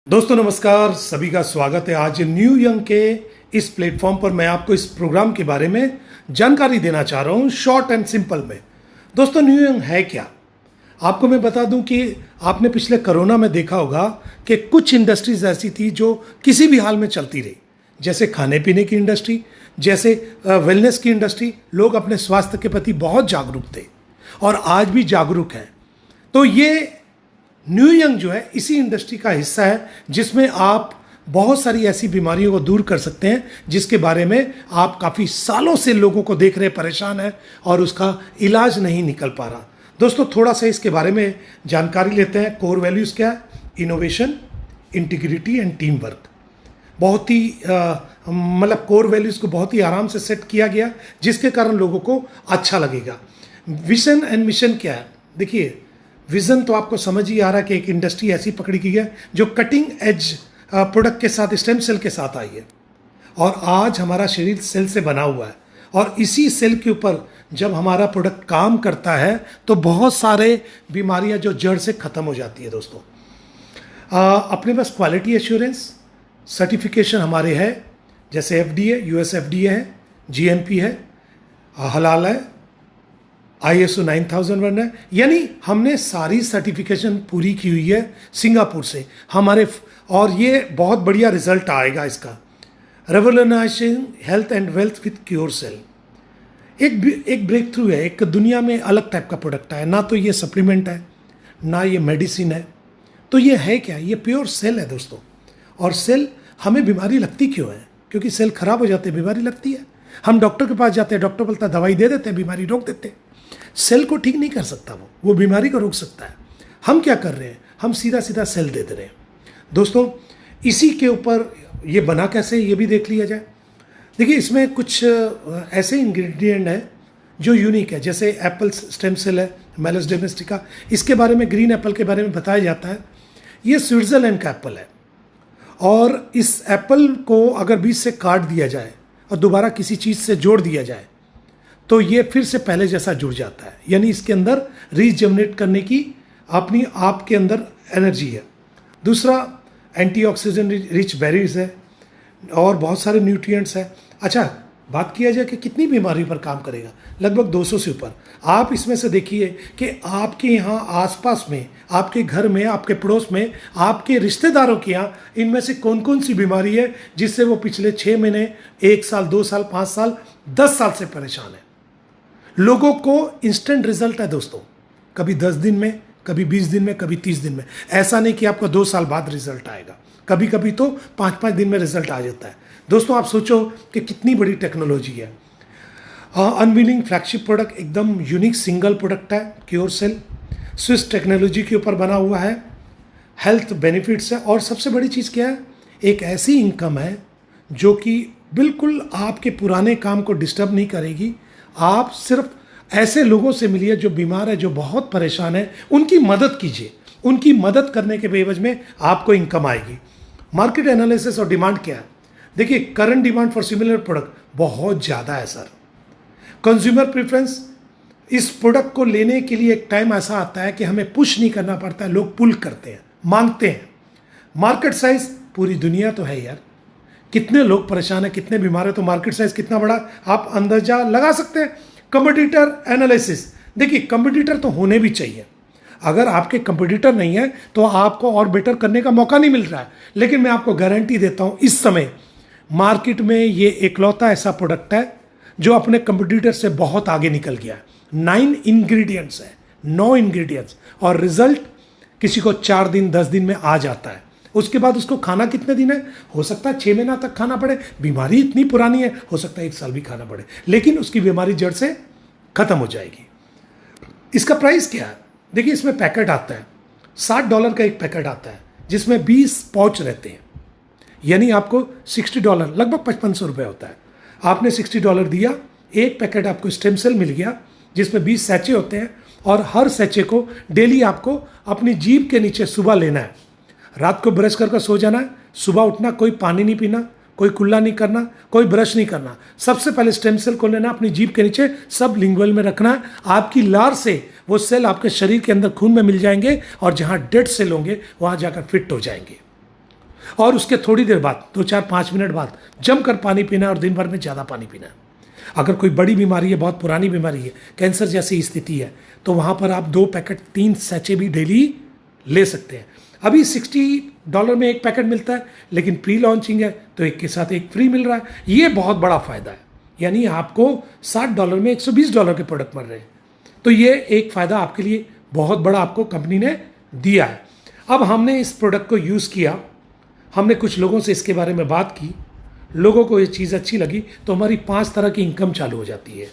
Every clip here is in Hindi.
दोस्तों नमस्कार, सभी का स्वागत है। आज न्यू यंग के इस प्लेटफॉर्म पर मैं आपको इस प्रोग्राम के बारे में जानकारी देना चाह रहा हूं, शॉर्ट एंड सिंपल में। दोस्तों न्यू यंग है क्या? आपको मैं बता दूं कि आपने पिछले कोरोना में देखा होगा कि कुछ इंडस्ट्रीज ऐसी थी जो किसी भी हाल में चलती रही, जैसे खाने पीने की इंडस्ट्री, जैसे वेलनेस की इंडस्ट्री। लोग अपने स्वास्थ्य के प्रति बहुत जागरूक थे और आज भी जागरूक हैं। तो ये न्यू यंग जो है इसी इंडस्ट्री का हिस्सा है, जिसमें आप बहुत सारी ऐसी बीमारियों को दूर कर सकते हैं जिसके बारे में आप काफ़ी सालों से लोगों को देख रहे परेशान हैं और उसका इलाज नहीं निकल पा रहा। दोस्तों थोड़ा सा इसके बारे में जानकारी लेते हैं। कोर वैल्यूज़ क्या है? Innovation, integrity and team work. बहुत ही मतलब कोर वैल्यूज़ को बहुत ही आराम से सेट किया गया, जिसके कारण लोगों को अच्छा लगेगा। विजन एंड मिशन क्या है? देखिए, विजन तो आपको समझ ही आ रहा है कि एक इंडस्ट्री ऐसी पकड़ी गई है जो कटिंग एज प्रोडक्ट के साथ, स्टेम सेल के साथ आई है। और आज हमारा शरीर सेल से बना हुआ है और इसी सेल के ऊपर जब हमारा प्रोडक्ट काम करता है तो बहुत सारे बीमारियां जो जड़ से खत्म हो जाती है। दोस्तों अपने पास क्वालिटी एश्योरेंस सर्टिफिकेशन हमारे है, जैसे एफडीए, यूएस एफडीए है, जीएमपी है, हलाल है, ISO 9001 है। यानी हमने सारी सर्टिफिकेशन पूरी की हुई है सिंगापुर से हमारे, और ये बहुत बढ़िया रिजल्ट आएगा इसका। Revolutionising health and wealth with cure cell एक ब्रेक थ्रू है, एक दुनिया में अलग टाइप का प्रोडक्ट है। ना तो ये सप्लीमेंट है, ना ये मेडिसिन है, तो ये है क्या? ये प्योर सेल है दोस्तों। और सेल, हमें बीमारी लगती क्यों है? क्योंकि सेल खराब हो जाते हैं, बीमारी लगती है। हम डॉक्टर के पास जाते हैं, डॉक्टर बोलता है दवाई दे देते हैं, बीमारी रोक देते हैं। सेल को ठीक नहीं कर सकता, वो बीमारी को रोक सकता है। हम क्या कर रहे हैं? हम सीधा सीधा सेल दे दे रहे हैं। दोस्तों इसी के ऊपर ये बना कैसे, ये भी देख लिया जाए। देखिए, इसमें कुछ ऐसे इंग्रेडिएंट हैं जो यूनिक है, जैसे एप्पल स्टेम सेल है, मेलस डोमेस्टिका। इसके बारे में, ग्रीन एप्पल के बारे में बताया जाता है। ये स्विट्जरलैंड का एप्पल है और इस एप्पल को अगर बीज से काट दिया जाए और दोबारा किसी चीज़ से जोड़ दिया जाए तो ये फिर से पहले जैसा जुड़ जाता है। यानी इसके अंदर रीजनरेट करने की अपनी आप के अंदर एनर्जी है। दूसरा, एंटीऑक्सीडेंट रिच बेरीज है और बहुत सारे न्यूट्रिएंट्स है। अच्छा, बात किया जाए कि कितनी बीमारी पर काम करेगा, लगभग 200 से ऊपर। आप इसमें से देखिए कि आपके यहाँ आसपास में, आपके घर में, आपके पड़ोस में, आपके रिश्तेदारों के यहाँ इनमें से कौन कौन सी बीमारी है जिससे वो पिछले 6 महीने, 1 साल, 2 साल, 5 साल, 10 साल से परेशान है। लोगों को इंस्टेंट रिजल्ट है दोस्तों, कभी 10 दिन में, कभी 20 दिन में, कभी 30 दिन में। ऐसा नहीं कि आपको 2 साल बाद रिजल्ट आएगा, कभी कभी तो 5-5 दिन में रिजल्ट आ जाता है। दोस्तों आप सोचो कि कितनी बड़ी टेक्नोलॉजी है। अनवीलिंग फ्लैगशिप प्रोडक्ट, एकदम यूनिक सिंगल प्रोडक्ट है, क्योर सेल, स्विस टेक्नोलॉजी के ऊपर बना हुआ है, हेल्थ बेनिफिट्स है, और सबसे बड़ी चीज़ क्या है? एक ऐसी इनकम है जो कि बिल्कुल आपके पुराने काम को डिस्टर्ब नहीं करेगी। आप सिर्फ ऐसे लोगों से मिलिए जो बीमार है, जो बहुत परेशान है, उनकी मदद कीजिए। उनकी मदद करने के बेवज में आपको इनकम आएगी। मार्केट एनालिसिस और डिमांड क्या है? देखिए, current demand for similar product बहुत ज़्यादा है सर। कंज्यूमर प्रेफरेंस, इस प्रोडक्ट को लेने के लिए एक टाइम ऐसा आता है कि हमें पुश नहीं करना पड़ता है, लोग पुल करते हैं, मांगते हैं। मार्केट साइज, पूरी दुनिया तो है यार, कितने लोग परेशान हैं, कितने बीमार हैं, तो मार्केट साइज कितना बड़ा आप अंदाजा लगा सकते हैं। कंपटीटर एनालिसिस, देखिए कंपटीटर तो होने भी चाहिए। अगर आपके कंपटीटर नहीं है तो आपको और बेटर करने का मौका नहीं मिल रहा है। लेकिन मैं आपको गारंटी देता हूं, इस समय मार्केट में ये एकलौता ऐसा प्रोडक्ट है जो अपने कंपटीटर से बहुत आगे निकल गया है। 9 इंग्रेडिएंट्स है, 9 इंग्रेडिएंट्स, और रिजल्ट किसी को 4 दिन 10 दिन में आ जाता है। उसके बाद उसको खाना कितने दिन है? हो सकता है 6 महीना तक खाना पड़े। बीमारी इतनी पुरानी है, हो सकता है 1 साल भी खाना पड़े, लेकिन उसकी बीमारी जड़ से खत्म हो जाएगी। इसका प्राइस क्या है? देखिए, इसमें पैकेट आता है, $60 का एक पैकेट आता है, जिसमें 20 पाउच रहते हैं। यानी आपको $60, लगभग 5500 रुपये होता है। आपने $60 दिया, एक पैकेट आपको स्टेम सेल मिल गया जिसमें 20 सैचे होते हैं, और हर सैचे को डेली आपको अपनी जीभ के नीचे सुबह लेना है। रात को ब्रश कर सो जाना है, सुबह उठना, कोई पानी नहीं पीना, कोई कुल्ला नहीं करना, कोई ब्रश नहीं करना। सबसे पहले स्टेम सेल को लेना, अपनी जीभ के नीचे सब लिंगुअल में रखना है। आपकी लार से वो सेल आपके शरीर के अंदर खून में मिल जाएंगे और जहाँ डेड सेल होंगे वहाँ जाकर फिट हो जाएंगे। और उसके थोड़ी देर बाद 2-4-5 मिनट बाद जमकर पानी पीना है और दिन भर में ज़्यादा पानी पीना है। अगर कोई बड़ी बीमारी है, बहुत पुरानी बीमारी है, कैंसर जैसी स्थिति है, तो वहाँ पर आप 2 पैकेट 3 सैचे भी डेली ले सकते हैं। अभी $60 में एक पैकेट मिलता है, लेकिन प्री लॉन्चिंग है तो एक के साथ एक फ्री मिल रहा है। ये बहुत बड़ा फ़ायदा है, यानी आपको $60 में $120 के प्रोडक्ट मिल रहे हैं। तो ये एक फ़ायदा आपके लिए बहुत बड़ा आपको कंपनी ने दिया है। अब हमने इस प्रोडक्ट को यूज़ किया, हमने कुछ लोगों से इसके बारे में बात की, लोगों को ये चीज़ अच्छी लगी, तो हमारी 5 तरह की इनकम चालू हो जाती है।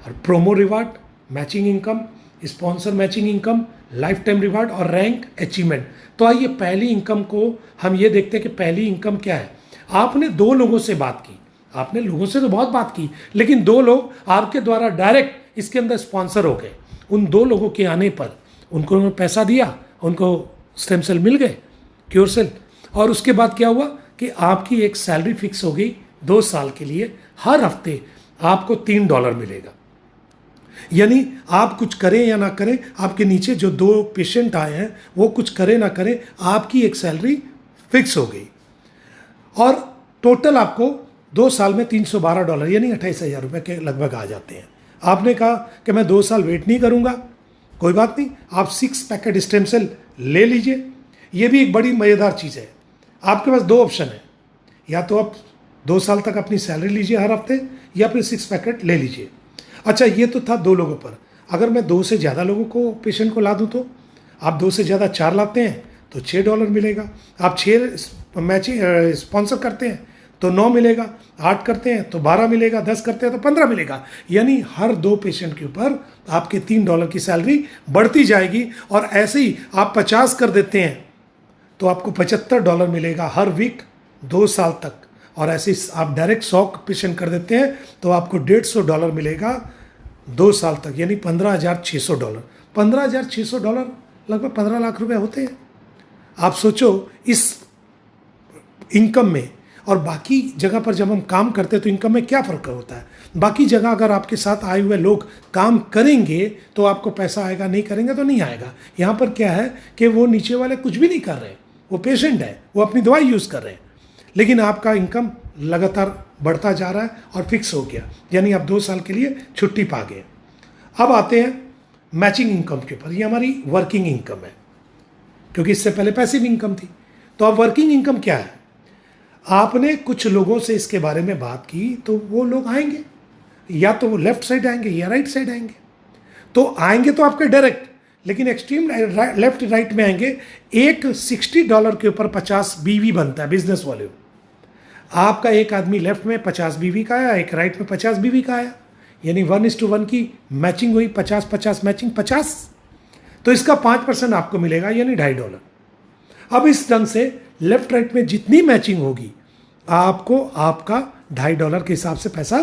और promo reward, matching income, sponsor matching income, life time reward और रैंक अचीवमेंट। तो आइए पहली इनकम को हम ये देखते हैं कि पहली इनकम क्या है। आपने 2 लोगों से बात की, आपने लोगों से तो बहुत बात की, लेकिन 2 लोग आपके द्वारा डायरेक्ट इसके अंदर स्पॉन्सर हो गए। उन 2 लोगों के आने पर उनको पैसा दिया, उनको स्टेम सेल मिल गए, क्योर सेल। और उसके बाद क्या हुआ कि आपकी एक सैलरी फिक्स हो गई 2 साल के लिए। हर हफ्ते आपको $3 मिलेगा, यानी आप कुछ करें या ना करें, आपके नीचे जो 2 पेशेंट आए हैं वो कुछ करें ना करें, आपकी एक सैलरी फिक्स हो गई। और टोटल आपको 2 साल में $312 यानी 28,000 रुपये के लगभग आ जाते हैं। आपने कहा कि मैं 2 साल वेट नहीं करूंगा, कोई बात नहीं, आप 6 पैकेट स्टेम सेल ले लीजिए। ये भी एक बड़ी मज़ेदार चीज़ है। आपके पास 2 ऑप्शन है, या तो आप 2 साल तक अपनी सैलरी लीजिए हर हफ्ते, या फिर 6 पैकेट ले लीजिए। अच्छा, ये तो था 2 लोगों पर। अगर मैं 2 से ज़्यादा लोगों को, पेशेंट को ला दूँ, तो आप 2 से ज़्यादा 4 लाते हैं तो $6 मिलेगा। आप 6 मैचिंग स्पॉन्सर करते हैं तो 9 मिलेगा, 8 करते हैं तो 12 मिलेगा, 10 करते हैं तो 15 मिलेगा। यानी हर 2 पेशेंट के ऊपर आपके $3 की सैलरी बढ़ती जाएगी। और ऐसे ही आप 50 कर देते हैं तो आपको $75 मिलेगा हर वीक 2 साल तक। और ऐसे ही आप डायरेक्ट 100 पेशेंट कर देते हैं तो आपको $150 मिलेगा 2 साल तक, यानी $15,600। $15,600 लगभग 15 लाख रुपए होते हैं। आप सोचो इस इनकम में और बाकी जगह पर जब हम काम करते हैं तो इनकम में क्या फ़र्क होता है। बाकी जगह अगर आपके साथ आए हुए लोग काम करेंगे तो आपको पैसा आएगा, नहीं करेंगे तो नहीं आएगा। यहाँ पर क्या है कि वो नीचे वाले कुछ भी नहीं कर रहे, वो पेशेंट है, वो अपनी दवाई यूज़ कर रहे हैं, लेकिन आपका इनकम लगातार बढ़ता जा रहा है और फिक्स हो गया, यानी आप 2 साल के लिए छुट्टी पा गए। अब आते हैं मैचिंग इनकम के ऊपर। ये हमारी वर्किंग इनकम है, क्योंकि इससे पहले पैसिव इनकम थी। तो अब वर्किंग इनकम क्या है? आपने कुछ लोगों से इसके बारे में बात की तो वो लोग आएंगे, या तो वो लेफ्ट साइड आएंगे या राइट साइड आएंगे। तो आएंगे तो आपके डायरेक्ट, लेकिन एक्सट्रीम लेफ्ट राइट में आएंगे। एक $60 के ऊपर 50 बीवी बनता है बिजनेस वाले। आपका एक आदमी लेफ्ट में 50 बीवी का आया, एक राइट में 50 बीवी का आया, यानी 1:1 की मैचिंग हुई, 50-50 मैचिंग 50। तो इसका 5% आपको मिलेगा, यानी $2.5। अब इस ढंग से लेफ्ट राइट में जितनी मैचिंग होगी आपको आपका $2.5 के हिसाब से पैसा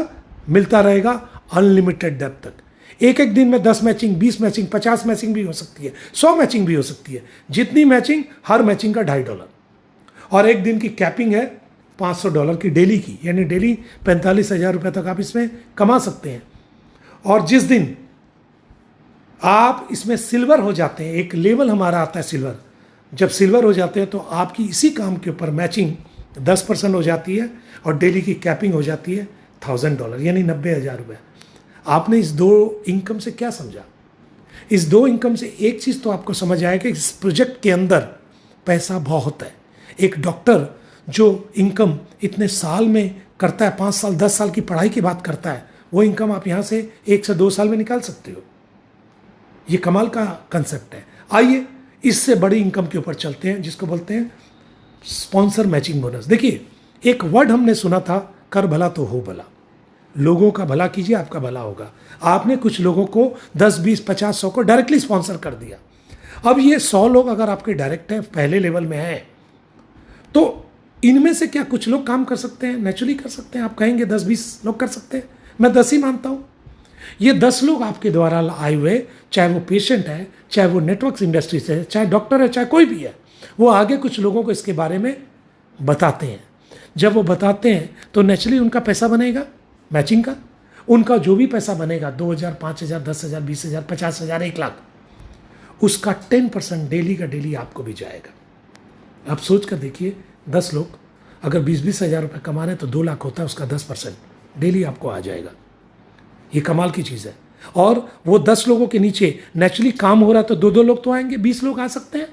मिलता रहेगा अनलिमिटेड डेप्थ तक। एक एक दिन में 10 मैचिंग, 20 मैचिंग, 50 मैचिंग भी हो सकती है, 100 मैचिंग भी हो सकती है। जितनी मैचिंग, हर मैचिंग का $2.5। और एक दिन की कैपिंग है $500 की डेली की, यानी डेली 45,000 रुपये तक आप इसमें कमा सकते हैं। और जिस दिन आप इसमें सिल्वर हो जाते हैं, एक लेवल हमारा आता है सिल्वर, जब सिल्वर हो जाते हैं तो आपकी इसी काम के ऊपर मैचिंग 10% हो जाती है और डेली की कैपिंग हो जाती है $1,000, यानी 90,000 रुपये। आपने इस 2 इनकम से क्या समझा? इस 2 इनकम से एक चीज़ तो आपको समझ आया कि इस प्रोजेक्ट के अंदर पैसा बहुत है। एक डॉक्टर जो इनकम इतने साल में करता है, 5 साल 10 साल की पढ़ाई की बात करता है, वो इनकम आप यहाँ से 1 से 2 साल में निकाल सकते हो। ये कमाल का कंसेप्ट है। आइए इससे बड़ी इनकम के ऊपर चलते हैं, जिसको बोलते हैं स्पॉन्सर मैचिंग बोनस। देखिए, एक वर्ड हमने सुना था, कर भला तो हो भला। लोगों का भला कीजिए, आपका भला होगा। आपने कुछ लोगों को 10, 20, 50, 100 को डायरेक्टली स्पॉन्सर कर दिया। अब ये 100 लोग अगर आपके डायरेक्ट हैं, पहले लेवल में हैं, तो इनमें से क्या कुछ लोग काम कर सकते हैं? नेचुरली कर सकते हैं। आप कहेंगे 10-20 लोग कर सकते हैं, मैं 10 ही मानता हूँ। ये 10 लोग आपके द्वारा आए हुए, चाहे वो पेशेंट है, चाहे वो नेटवर्क इंडस्ट्री से है, चाहे डॉक्टर है, चाहे कोई भी है, वो आगे कुछ लोगों को इसके बारे में बताते हैं। जब वो बताते हैं तो नेचुरली उनका पैसा बनेगा मैचिंग का। उनका जो भी पैसा बनेगा, 2,000, 5,000, 10,000, 20,000, 50,000, 1 लाख, उसका 10% डेली का डेली आपको भी जाएगा। आप सोच कर देखिए, 10 लोग अगर 20-20 हज़ार रुपये कमा रहे हैं तो 2 लाख होता है, उसका 10% डेली आपको आ जाएगा। ये कमाल की चीज़ है। और वो 10 लोगों के नीचे नेचुरली काम हो रहा है तो 2-2 लोग तो आएंगे, 20 लोग आ सकते हैं।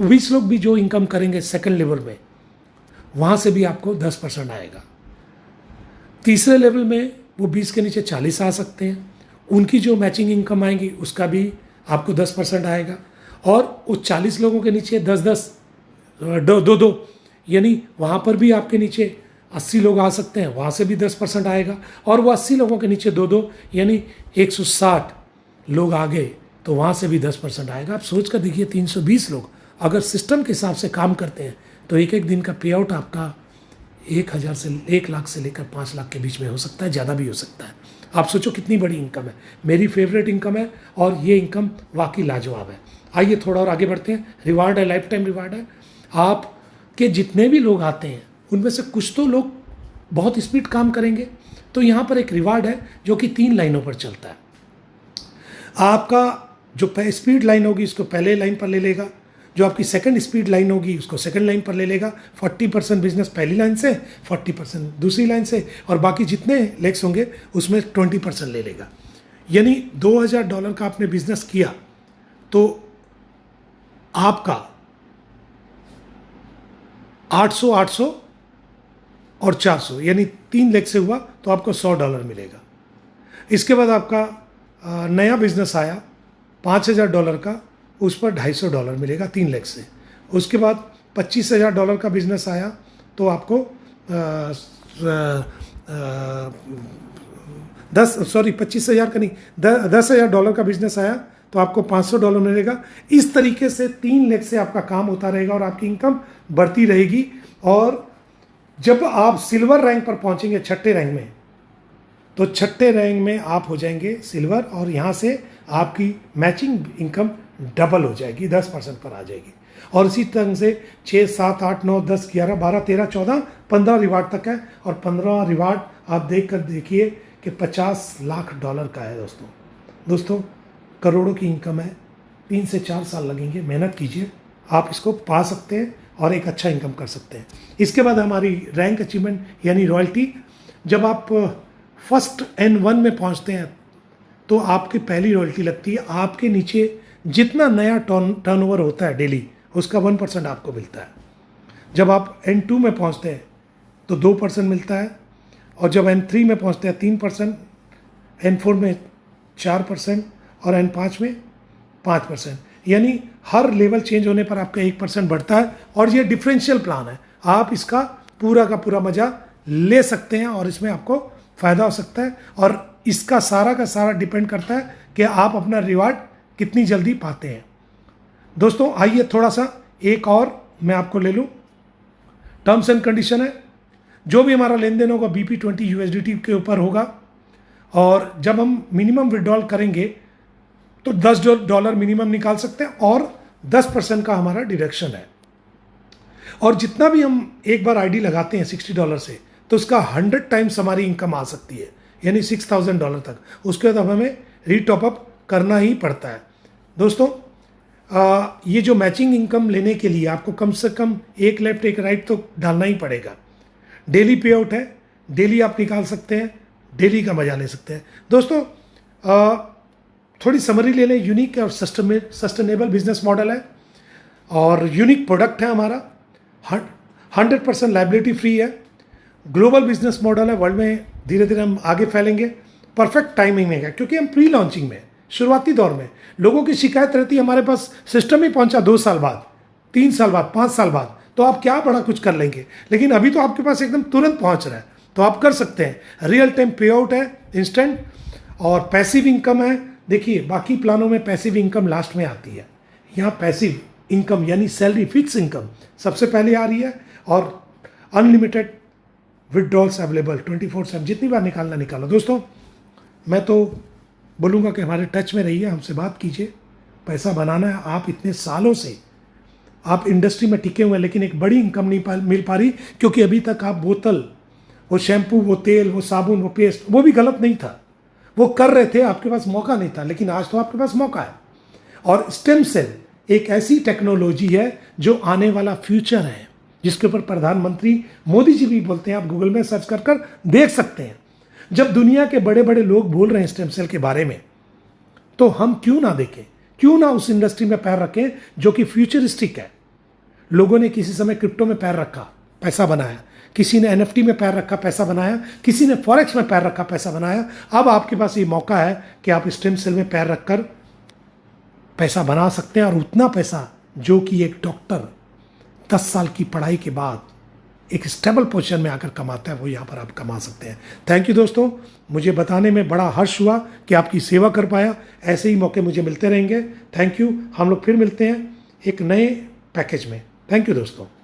20 लोग भी जो इनकम करेंगे सेकंड लेवल में, वहाँ से भी आपको 10% आएगा। तीसरे लेवल में वो 20 के नीचे 40 आ सकते हैं, उनकी जो मैचिंग इनकम आएंगी उसका भी आपको 10% आएगा। और उस 40 लोगों के नीचे 10-10 2-2 यानी वहाँ पर भी आपके नीचे 80 लोग आ सकते हैं, वहाँ से भी 10% आएगा। और वो 80 लोगों के नीचे 2-2 यानी 160 लोग आ गए तो वहाँ से भी 10% आएगा। आप सोच कर देखिए, 320 लोग अगर सिस्टम के हिसाब से काम करते हैं तो एक एक दिन का पे आउट आपका 1,000 से 1 लाख से लेकर 5 लाख के बीच में हो सकता है, ज़्यादा भी हो सकता है। आप सोचो कितनी बड़ी इनकम है। मेरी फेवरेट इनकम है और ये इनकम वाकई लाजवाब है। आइए थोड़ा और आगे बढ़ते हैं। रिवार्ड है, लाइफ टाइम रिवार्ड है। आपके जितने भी लोग आते हैं उनमें से कुछ तो लोग बहुत स्पीड काम करेंगे, तो यहाँ पर एक रिवार्ड है जो कि 3 लाइनों पर चलता है। आपका जो स्पीड लाइन होगी उसको पहले लाइन पर ले लेगा, जो आपकी सेकंड स्पीड लाइन होगी उसको सेकंड लाइन पर ले लेगा। 40% बिजनेस पहली लाइन से, 40% दूसरी लाइन से, और बाकी जितने लेग्स होंगे उसमें 20% ले लेगा। यानी $2,000 का आपने बिजनेस किया तो आपका 800, 800 और 400 यानी 3 लेग से हुआ तो आपको $100 मिलेगा। इसके बाद आपका नया बिजनेस आया $5,000 का, उस पर $250 मिलेगा 3 लेग से। उसके बाद $25,000 का बिजनेस आया तो आपको 25,000 का नहीं, $10,000 का बिजनेस आया तो आपको $500 मिलेगा। इस तरीके से 3 लेग से आपका काम होता रहेगा और आपकी इनकम बढ़ती रहेगी। और जब आप सिल्वर रैंक पर पहुंचेंगे, छठे रैंक में, तो छठे रैंक में आप हो जाएंगे सिल्वर, और यहाँ से आपकी मैचिंग इनकम डबल हो जाएगी, 10% पर आ जाएगी। और इसी तरह से 6, 7, 8, 9, 10, 11, 12, 13, 14, 15 रिवार्ड तक है। और 15 रिवार्ड आप देख कर देखिए कि $50 लाख का है। दोस्तों करोड़ों की इनकम है। 3 से 4 साल लगेंगे, मेहनत कीजिए, आप इसको पा सकते हैं और एक अच्छा इनकम कर सकते हैं। इसके बाद हमारी रैंक अचीवमेंट यानी रॉयल्टी। जब आप फर्स्ट N1 में पहुंचते हैं तो आपकी पहली रॉयल्टी लगती है। आपके नीचे जितना नया टर्नओवर होता है डेली, उसका 1% आपको मिलता है। जब आप N2 में पहुंचते हैं तो 2% मिलता है, और जब N3 में पहुंचते हैं 3%, N4 में 4% और N5 में 5%। यानी हर लेवल चेंज होने पर आपका 1% बढ़ता है। और ये डिफरेंशियल प्लान है, आप इसका पूरा का पूरा मजा ले सकते हैं और इसमें आपको फायदा हो सकता है। और इसका सारा का सारा डिपेंड करता है कि आप अपना रिवार्ड कितनी जल्दी पाते हैं। दोस्तों आइए थोड़ा सा एक और मैं आपको ले लूँ। टर्म्स एंड कंडीशन है, जो भी हमारा लेन देन होगा BP20 USDT के ऊपर होगा। और जब हम मिनिमम विड्रॉल करेंगे तो $10 मिनिमम निकाल सकते हैं और 10% का हमारा डिडक्शन है। और जितना भी हम एक बार आईडी लगाते हैं $60 से, तो उसका 100 टाइम्स हमारी इनकम आ सकती है, यानी $6,000 तक। उसके बाद हमें रीटॉपअप करना ही पड़ता है। दोस्तों ये जो मैचिंग इनकम लेने के लिए आपको कम से कम एक लेफ्ट एक राइट तो डालना ही पड़ेगा। डेली पे आउट है, डेली आप निकाल सकते हैं, डेली का मजा ले सकते हैं। दोस्तों थोड़ी समरी ले लें। यूनिक और सस्टेनेबल बिजनेस मॉडल है और यूनिक प्रोडक्ट है हमारा। 100% लाइबिलिटी फ्री है। ग्लोबल बिजनेस मॉडल है, वर्ल्ड में धीरे धीरे हम आगे फैलेंगे। परफेक्ट टाइमिंग में है क्योंकि हम प्री लॉन्चिंग में, शुरुआती दौर में लोगों की शिकायत रहती है हमारे पास सिस्टम ही पहुंचा 2 साल बाद, 3 साल बाद, 5 साल बाद, तो आप क्या बड़ा कुछ कर लेंगे। लेकिन अभी तो आपके पास एकदम तुरंत पहुंच रहा है, तो आप कर सकते हैं। रियल टाइम पे आउट है, इंस्टेंट, और पैसिव इनकम है। देखिए बाकी प्लानों में पैसिव इनकम लास्ट में आती है, यहाँ पैसिव इनकम यानी सैलरी फिक्स इनकम सबसे पहले आ रही है। और अनलिमिटेड विड्रॉल्स अवेलेबल 24/7, जितनी बार निकालना निकालो। दोस्तों मैं तो बोलूँगा कि हमारे टच में रहिए, हमसे बात कीजिए। पैसा बनाना है। आप इतने सालों से आप इंडस्ट्री में टिके हुए हैं, लेकिन एक बड़ी इनकम नहीं मिल पा रही क्योंकि अभी तक आप बोतल, वो शैम्पू, वो तेल, वो साबुन, वो पेस्ट, वो भी गलत नहीं था, वो कर रहे थे, आपके पास मौका नहीं था। लेकिन आज तो आपके पास मौका है। और स्टेम सेल एक ऐसी टेक्नोलॉजी है जो आने वाला फ्यूचर है। जिसके ऊपर प्रधानमंत्री मोदी जी भी बोलते हैं। आप गूगल में सर्च कर कर देख सकते हैं। जब दुनिया के बड़े बड़े लोग बोल रहे हैं स्टेम सेल के बारे में, तो हम क्यों ना देखें, क्यों ना उस इंडस्ट्री में पैर रखें जो कि फ्यूचरिस्टिक है। लोगों ने किसी समय क्रिप्टो में पैर रखा, पैसा बनाया, किसी ने एनएफटी में पैर रखा, पैसा बनाया, किसी ने फॉरेक्स में पैर रखा, पैसा बनाया। अब आपके पास ये मौका है कि आप स्टेम सेल में पैर रखकर पैसा बना सकते हैं, और उतना पैसा जो कि एक डॉक्टर 10 साल की पढ़ाई के बाद एक स्टेबल पोजीशन में आकर कमाता है, वो यहाँ पर आप कमा सकते हैं। थैंक यू दोस्तों, मुझे बताने में बड़ा हर्ष हुआ कि आपकी सेवा कर पाया। ऐसे ही मौके मुझे मिलते रहेंगे। Thank you. हम लोग फिर मिलते हैं एक नए पैकेज में। थैंक यू दोस्तों।